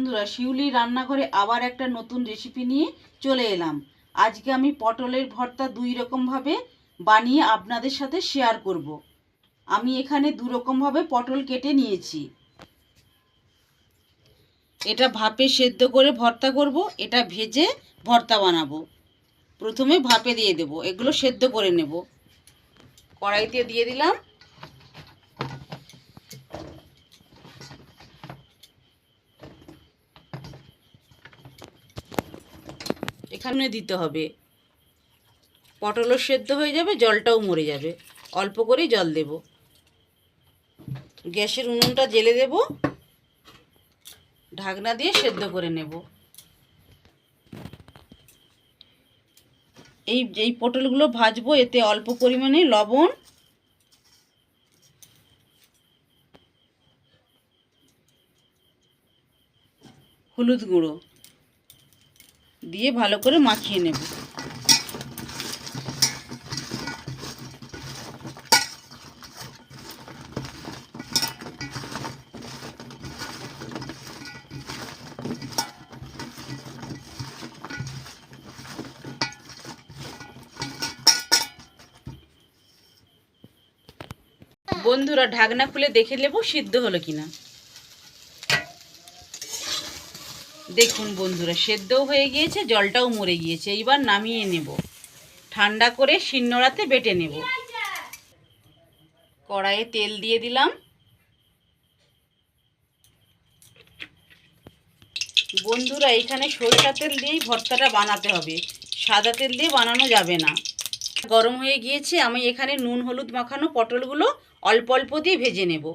বন্ধুরা, শিউলি রান্নাঘরে আবার একটা নতুন রেসিপি নিয়ে চলে এলাম। আজকে আমি পটলের ভর্তা দুই রকমভাবে বানিয়ে আপনাদের সাথে শেয়ার করব। আমি এখানে দু রকমভাবে পটল কেটে নিয়েছি। এটা ভাপে সেদ্ধ করে ভর্তা করব, এটা ভেজে ভর্তা বানাবো। প্রথমে ভাপে দিয়ে দেব, এগুলো সেদ্ধ করে নেব। কড়াইতে দিয়ে দিলাম। এখানে দিতে হবে, পটলও সেদ্ধ হয়ে যাবে, জলটাও মরে যাবে। অল্প করেই জল দেব। গ্যাসের উনুনটা জ্বেলে দেব, ঢাকনা দিয়ে সেদ্ধ করে নেব। এই পটলগুলো ভাজবো, এতে অল্প পরিমাণে লবণ, হলুদ গুঁড়ো দিয়ে ভালো করে মাখিয়ে নেব। বন্ধুরা, ঢাকনা খুলে দেখে নেব সিদ্ধ হলো কিনা। দেখুন বন্ধুরা, সেদ্ধও হয়ে গিয়েছে, জলটাও মরে গিয়েছে। এইবার নামিয়ে নেব, ঠান্ডা করে শিলনোড়াতে বেটে নেব। কড়াইয়ে তেল দিয়ে দিলাম। বন্ধুরা, এখানে সরষের তেল দিয়েই ভর্তাটা বানাতে হবে, সাদা তেল দিয়ে বানানো যাবে না। গরম হয়ে গিয়েছে, আমি এখানে নুন হলুদ মাখানো পটলগুলো অল্প অল্প দিয়ে ভেজে নেব।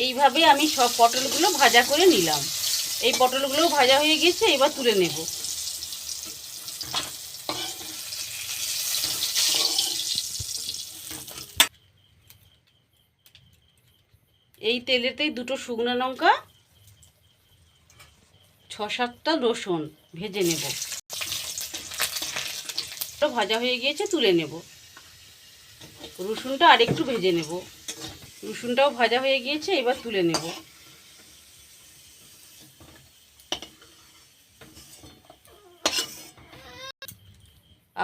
এইভাবে আমি সব পটলগুলো ভাজা করে নিলাম। এই পটলগুলো ভাজা হয়ে গিয়েছে, এবার তুলে নেব। এই তেলেতেই দুটো শুকনো লঙ্কা, 6-7টা রসুন ভেজে নেব। ভাজা হয়ে গিয়েছে, তুলে নেব। রসুনটা আরেকটু ভেজে নেব। রসুনটাও ভাজা হয়ে গিয়েছে, এবার তুলে নেব।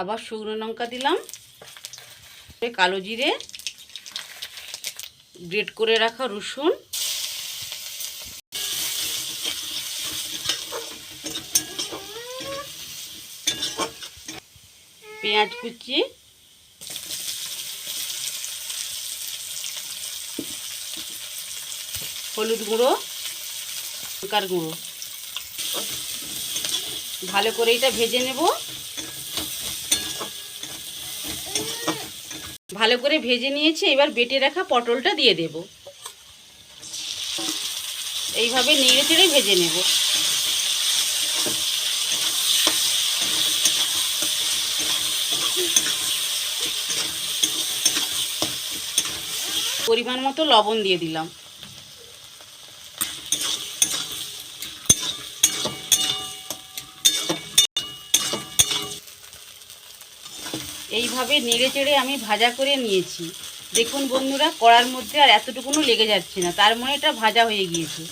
আবার শুকনো লঙ্কা দিলাম, কালো জিরে, গ্রেট করে রাখা রসুন, পেঁয়াজ কুচি, হলুদ গুঁড়ো, লঙ্কার গুঁড়ো। ভালো করে এটা ভেজে নেব। ভালো করে ভেজে নিয়েছি, এবার বেটে রাখা পটলটা দিয়ে দেব। এইভাবে নেড়ে চেড়ে ভেজে নেব। পরিমাণ মতো লবণ দিয়ে দিলাম। এইভাবে নেড়ে চেড়ে আমি ভাজা করে নিয়েছি। দেখুন বন্ধুরা, কড়ার মধ্যে আর এতটুকুনও লেগে যাচ্ছে না, তার মানে এটা ভাজা হয়ে গিয়েছে।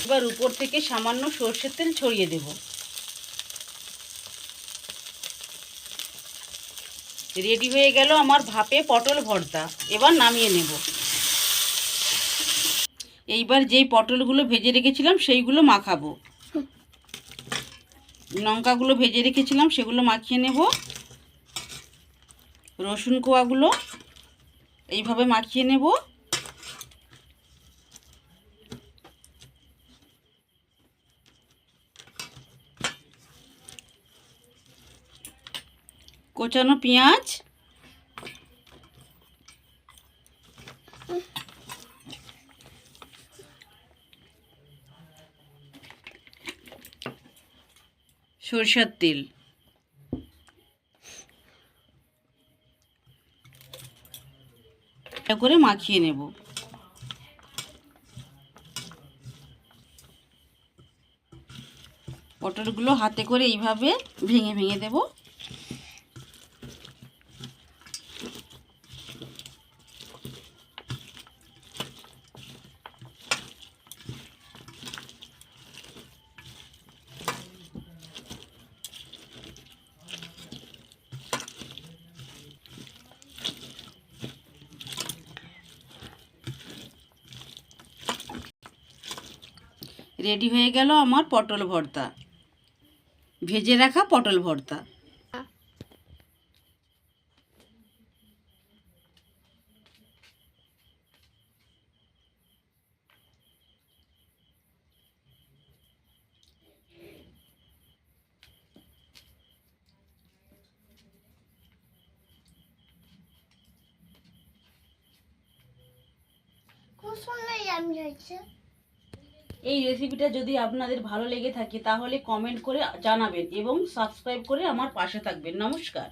এবার উপর থেকে সামান্য সরষের তেল ছড়িয়ে দেব। রেডি হয়ে গেল আমার ভাপে পটল ভর্তা। এবার নামিয়ে নেব। এইবার যেই পটলগুলো ভেজে রেখেছিলাম সেইগুলো মাখাবো। লঙ্কাগুলো ভেজে রেখেছিলাম সেগুলো মাখিয়ে নেব। রসুন কোয়াগুলো এইভাবে মাখিয়ে নেব। কোচানো পেঁয়াজ, সরষের তেল, এটা করে মাখিয়ে নেব। পটলগুলো হাতে করে এইভাবে ভেঙে ভেঙে দেব। রেডি হয়ে গেল আমার পটল ভর্তা, ভেজে রাখা পটল ভর্তা। খুব সুন্দর ইয়ামি হয়েছে। এই রেসিপিটা যদি আপনাদের ভালো লেগে থাকে তাহলে কমেন্ট করে জানাবেন এবং সাবস্ক্রাইব করে আমার পাশে থাকবেন। নমস্কার।